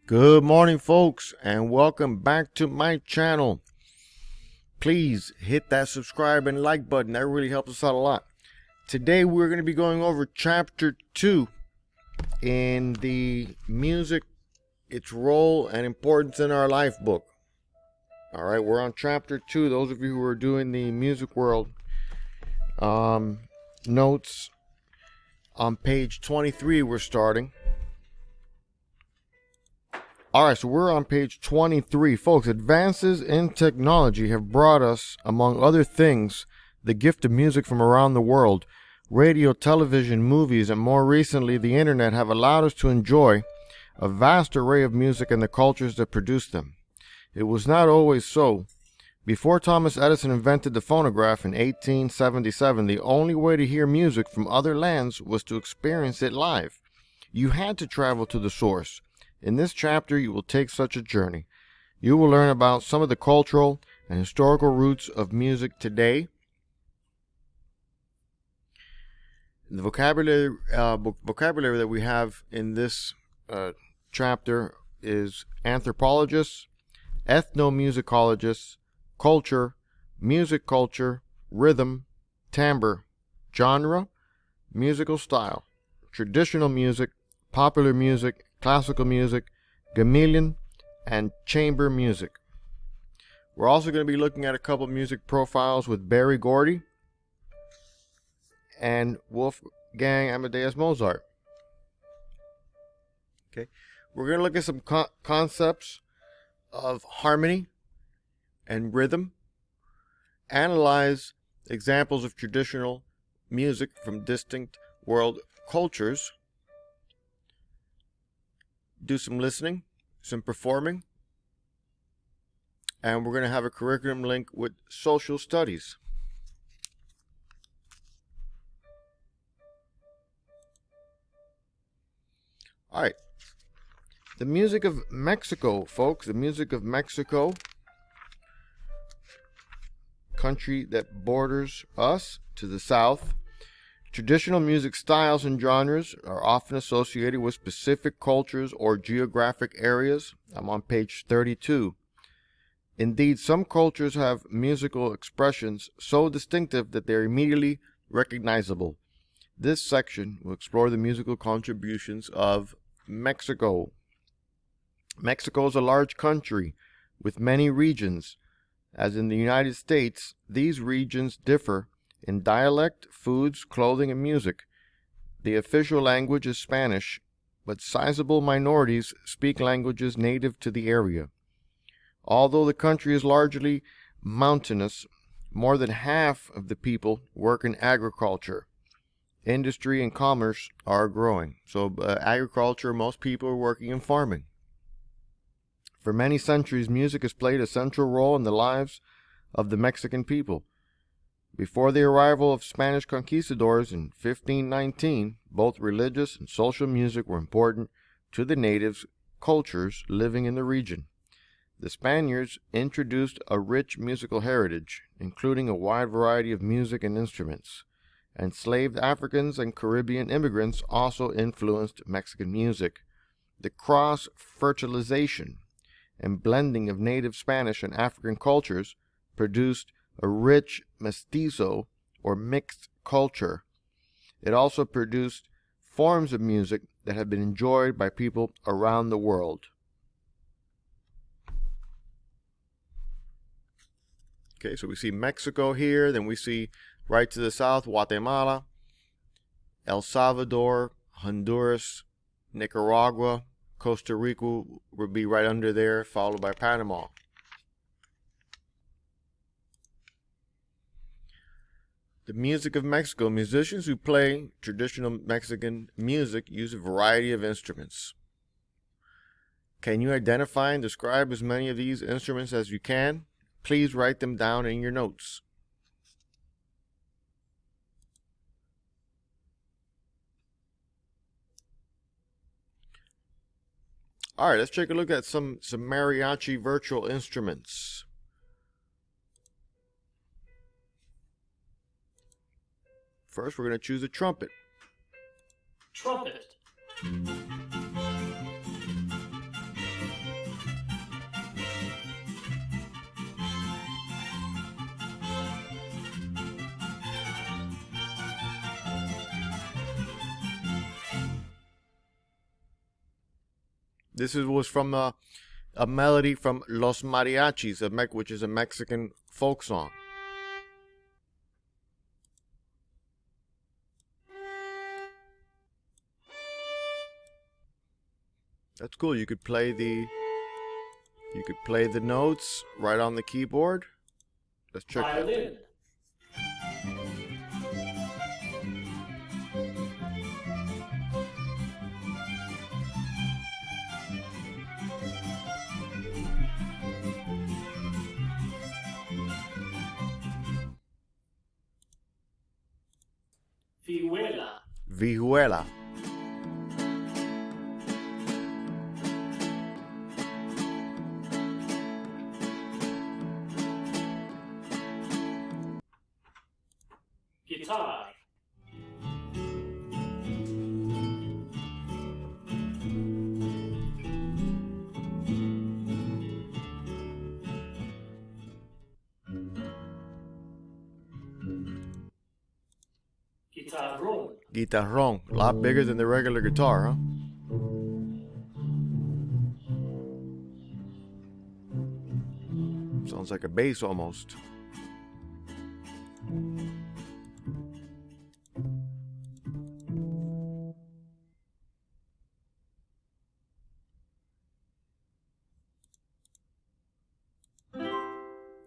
Good morning, folks, and welcome back to my channel. Please hit that subscribe and like button. That really helps us out a lot. Today, we're going to be going over Chapter 2 in the Music, Its Role and Importance in Our Life book. All right, we're on Chapter 2. Those of you who are doing the Music World notes, on page 23, we're starting. All right, so we're on page 23. Folks, advances in technology have brought us, among other things, the gift of music from around the world. Radio, television, movies, and more recently, the internet have allowed us to enjoy a vast array of music and the cultures that produce them. It was not always so. Before Thomas Edison invented the phonograph in 1877, the only way to hear music from other lands was to experience it live. You had to travel to the source. In this chapter, you will take such a journey. You will learn about some of the cultural and historical roots of music today. The vocabulary that we have in this chapter is anthropologists, ethnomusicologists, culture, music culture, rhythm, timbre, genre, musical style, traditional music, popular music, classical music, gamelan, and chamber music. We're also going to be looking at a couple music profiles with Berry Gordy and Wolfgang Amadeus Mozart. Okay, we're going to look at some concepts of harmony and rhythm, analyze examples of traditional music from distinct world cultures, do some listening, some performing, and we're going to have a curriculum link with social studies. All right. The music of Mexico, folks. The music of Mexico, country that borders us to the south. Traditional music styles and genres are often associated with specific cultures or geographic areas. I'm on page 32. Indeed, some cultures have musical expressions so distinctive that they're immediately recognizable. This section will explore the musical contributions of Mexico. Mexico is a large country with many regions. As in the United States, these regions differ in dialect, foods, clothing, and music. The official language is Spanish, but sizable minorities speak languages native to the area. Although the country is largely mountainous, more than half of the people work in agriculture. Industry and commerce are growing. So agriculture, most people are working in farming. For many centuries, music has played a central role in the lives of the Mexican people. Before the arrival of Spanish conquistadors in 1519, both religious and social music were important to the natives' cultures living in the region. The Spaniards introduced a rich musical heritage, including a wide variety of music and instruments. Enslaved Africans and Caribbean immigrants also influenced Mexican music. The cross-fertilization and blending of native Spanish and African cultures produced a rich mestizo or mixed culture. It also produced forms of music that have been enjoyed by people around the world. Okay, so we see Mexico here, then we see right to the south Guatemala, El Salvador, Honduras, Nicaragua, Costa Rica would be right under there, followed by Panama. The music of Mexico. Musicians who play traditional Mexican music use a variety of instruments. Can you identify and describe as many of these instruments as you can? Please write them down in your notes. All right, let's take a look at some mariachi virtual instruments. First, we're going to choose a trumpet. Trumpet. Was from a melody from Los Mariachis, which is a Mexican folk song. That's cool. You could play the notes right on the keyboard. Let's check Violin. Vihuela. Vihuela. Guitar. Guitarrón. Guitarrón. A lot bigger than the regular guitar, huh? Sounds like a bass almost.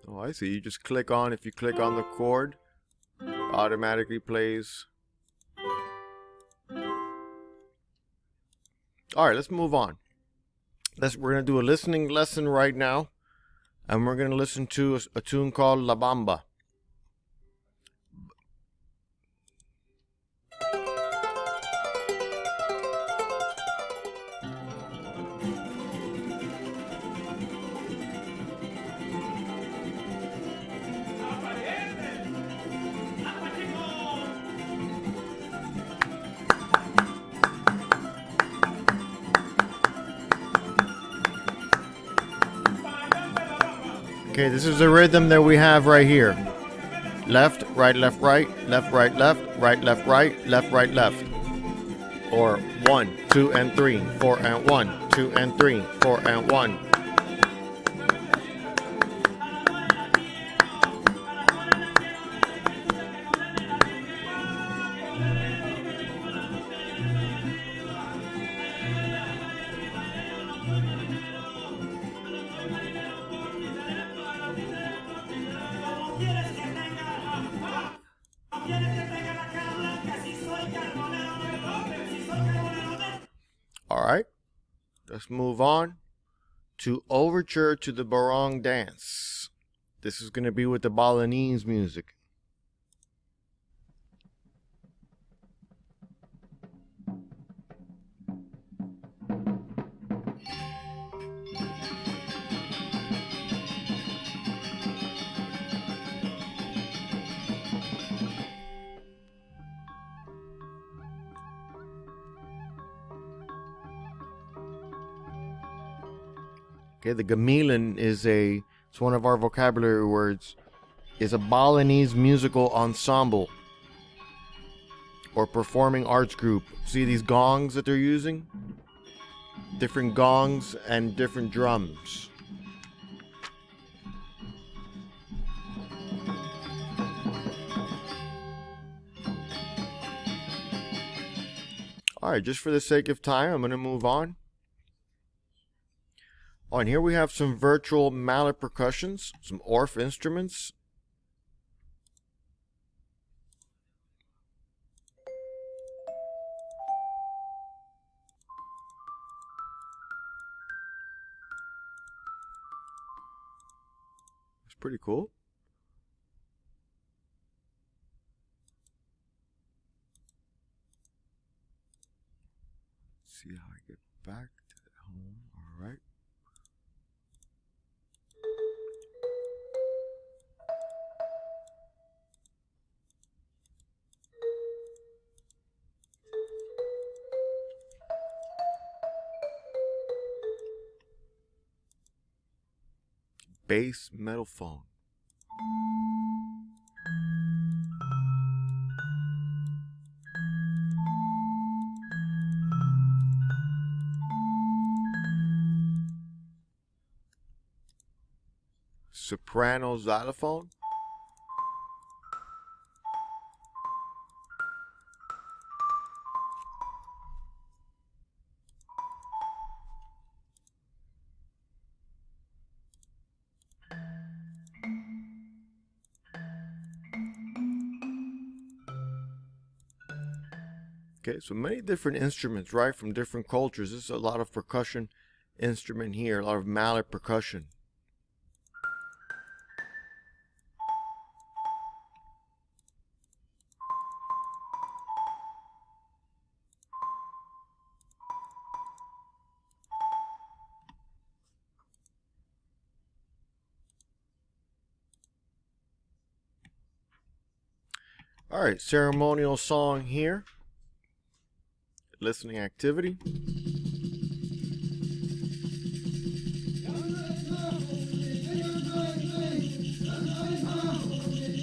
Oh, I see. You just click on, if you click on the chord, it automatically plays. All right, let's move on. We're going to do a listening lesson right now, and we're going to listen to a tune called La Bamba. Okay, this is the rhythm that we have right here. Left, right, left, right, left, right, left, right, left, right, left, right, left. Or 1, 2, and 3, 4, and 1, 2, and 3, 4, and 1. All right, let's move on to Overture to the Barong Dance. This is going to be with the Balinese music. Okay, the gamelan it's one of our vocabulary words, is a Balinese musical ensemble or performing arts group. See these gongs that they're using? Different gongs and different drums. All right, just for the sake of time, I'm going to move on. Oh, and here we have some virtual mallet percussions, some Orff instruments. It's pretty cool. Let's see how I get back to the home. All right. Bass metal phone. soprano xylophone. Okay, so many different instruments, right, from different cultures. This is a lot of percussion instrument here, a lot of mallet percussion. All right, ceremonial song here. Listening activity.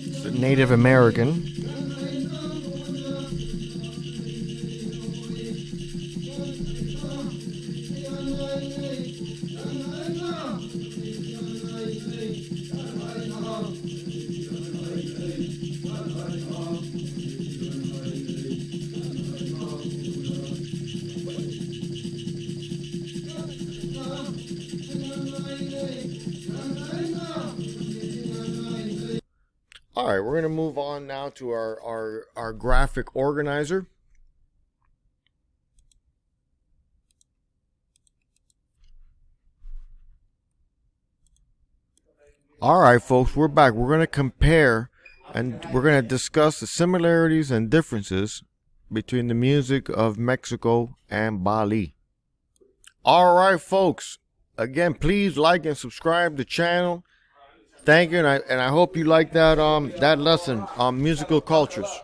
It's a Native American. All right, we're going to move on now to our graphic organizer. All right, folks, we're back. We're going to compare and we're going to discuss the similarities and differences between the music of Mexico and Bali. All right, folks. Again, please like and subscribe to the channel. Thank you, and I hope you like that that lesson on musical cultures.